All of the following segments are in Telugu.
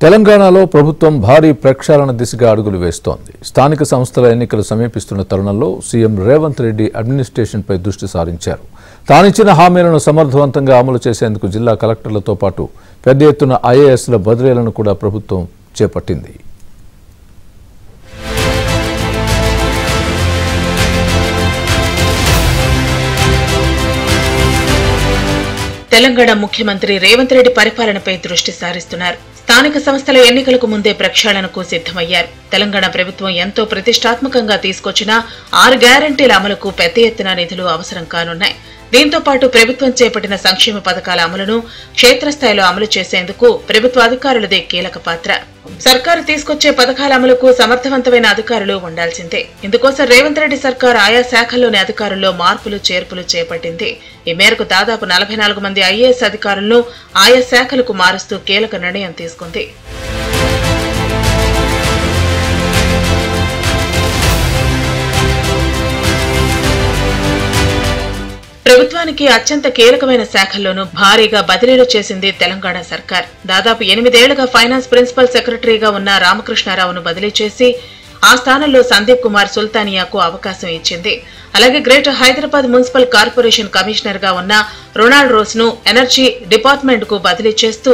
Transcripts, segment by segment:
తెలంగాణలో ప్రభుత్వం భారీ ప్రక్షాళన దిశగా అడుగులు వేస్తోంది. స్థానిక సంస్థల ఎన్నికలు సమీపిస్తున్న తరుణంలో సీఎం రేవంత్ రెడ్డి అడ్మినిస్ట్రేషన్పై దృష్టి సారించారు. తానిచ్చిన హామీలను సమర్థవంతంగా అమలు చేసేందుకు జిల్లా కలెక్టర్లతో పాటు పెద్ద ఎత్తున ఐఏఎస్ల బదిలీలను కూడా ప్రభుత్వం చేపట్టింది. తెలంగాణ ముఖ్యమంత్రి రేవంత్ రెడ్డి పరిపాలనపై దృష్టి సారిస్తున్నారు. స్థానిక సంస్థల ఎన్నికలకు ముందే ప్రక్షాళనకు సిద్ధమయ్యారు. తెలంగాణ ప్రభుత్వం ఎంతో ప్రతిష్టాత్మకంగా తీసుకొచ్చిన 6 గ్యారంటీల అమలుకు పెద్ద ఎత్తున నిధులు అవసరం కానున్నాయి. దీంతో పాటు ప్రభుత్వం చేపట్టిన సంక్షేమ పథకాల అమలును క్షేత్రస్థాయిలో అమలు చేసేందుకు ప్రభుత్వ అధికారులదే కీలక పాత్ర. సర్కారు తీసుకొచ్చే పథకాల అమలుకు సమర్థవంతమైన అధికారులు ఉండాల్సిందే. ఇందుకోసం రేవంత్ రెడ్డి సర్కార్ ఆయా శాఖల్లోని అధికారుల్లో మార్పులు చేర్పులు చేపట్టింది. ఈ మేరకు దాదాపు 44 మంది ఐఏఎస్ అధికారులను ఆయా శాఖలకు మారుస్తూ కీలక నిర్ణయం తీసుకుంది. ప్రభుత్వానికి అత్యంత కీలకమైన శాఖల్లోనూ భారీగా బదిలీలు చేసింది తెలంగాణ సర్కార్. దాదాపు 8 ఏళ్లుగా ఫైనాన్స్ ప్రిన్సిపల్ సెక్రటరీగా ఉన్న రామకృష్ణారావును బదిలీ చేసి ఆ స్థానంలో సందీప్ కుమార్ సుల్తానియాకు అవకాశం ఇచ్చింది. అలాగే greater Hyderabad municipal corporation commissioner గా ఉన్న రొనాల్డ్ రోస్ ను ఎనర్జీ డిపార్ట్మెంట్ కు బదిలీ చేస్తూ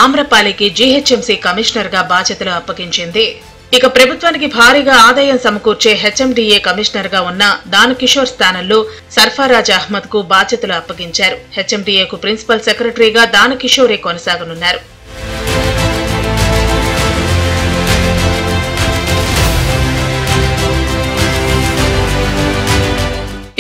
ఆమ్రపాలికి జీహెచ్ఎంసీ కమిషనర్ గా బాధ్యతలు అప్పగించింది. ఇక ప్రభుత్వానికి భారీగా ఆదాయం సమకూర్చే హెచ్ఎండిఏ కమిషనర్ గా ఉన్న దానకిషోర్ స్థానంలో సర్ఫరాజ్ అహ్మద్ కు బాధ్యతలు అప్పగించారు. హెచ్ఎండిఏకు ప్రిన్సిపల్ సెక్రటరీగా దానకిషోరే కొనసాగనున్నారు.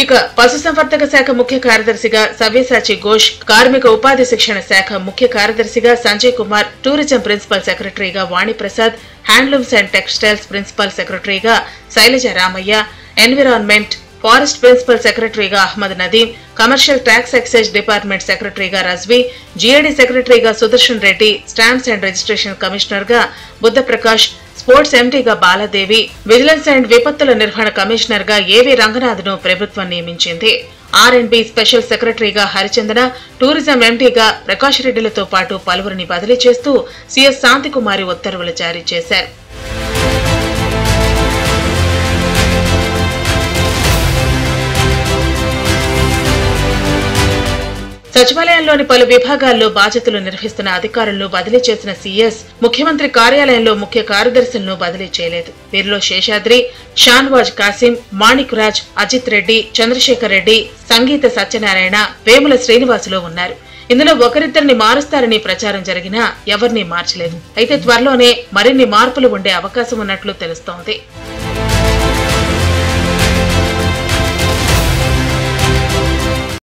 ఇక పశుసంవర్ధక శాఖ ముఖ్య కార్యదర్శిగా సవ్యసాచి ఘోష్, కార్మిక ఉపాధి శిక్షణ శాఖ ముఖ్య కార్యదర్శిగా సంజయ్ కుమార్, టూరిజం ప్రిన్సిపల్ సెక్రటరీగా Vaniprasad, handlooms and textiles principal సెక్రటరీగా Shailaja Ramaiah, environment forest principal సెక్రటరీగా Ahmed Nadeem, commercial tax excise department సెక్రటరీగా రజ్వీ, జీఏడీ సెక్రటరీగా Sudarshan Reddy, stamps and registration commissioner గా బుద్ధప్రకాష్, స్పోర్ట్స్ ఎండీగా బాలాదేవి, విజిలెన్స్ అండ్ విపత్తుల నిర్వహణ కమిషనర్ గా ఏవి రంగనాథ్ ను ప్రభుత్వం నియమించింది. ఆర్&బి స్పెషల్ సెక్రటరీగా హరిచందన, టూరిజం ఎండీగా ప్రకాష్ రెడ్డిలతో పాటు పలువురిని బదిలీ చేస్తూ సీఎస్ శాంతికుమారి ఉత్తర్వులు జారీ చేశారు. సచివాలయంలోని పలు విభాగాల్లో బాధ్యతలు నిర్వహిస్తున్న అధికారులను బదిలీ చేసిన సీఎస్ ముఖ్యమంత్రి కార్యాలయంలో ముఖ్య కార్యదర్శులను బదిలీ చేయలేదు. వీరిలో శేషాద్రి, షాన్వాజ్ కాసిం, మాణిక్ రాజ్, అజిత్ రెడ్డి, చంద్రశేఖర్ రెడ్డి, సంగీత సత్యనారాయణ, వేముల శ్రీనివాసులు ఉన్నారు. ఇందులో ఒకరిద్దరిని మారుస్తారని ప్రచారం జరిగినా ఎవరిని మార్చలేదు. అయితే త్వరలోనే మరిన్ని మార్పులు ఉండే అవకాశం ఉన్నట్లు తెలుస్తోంది.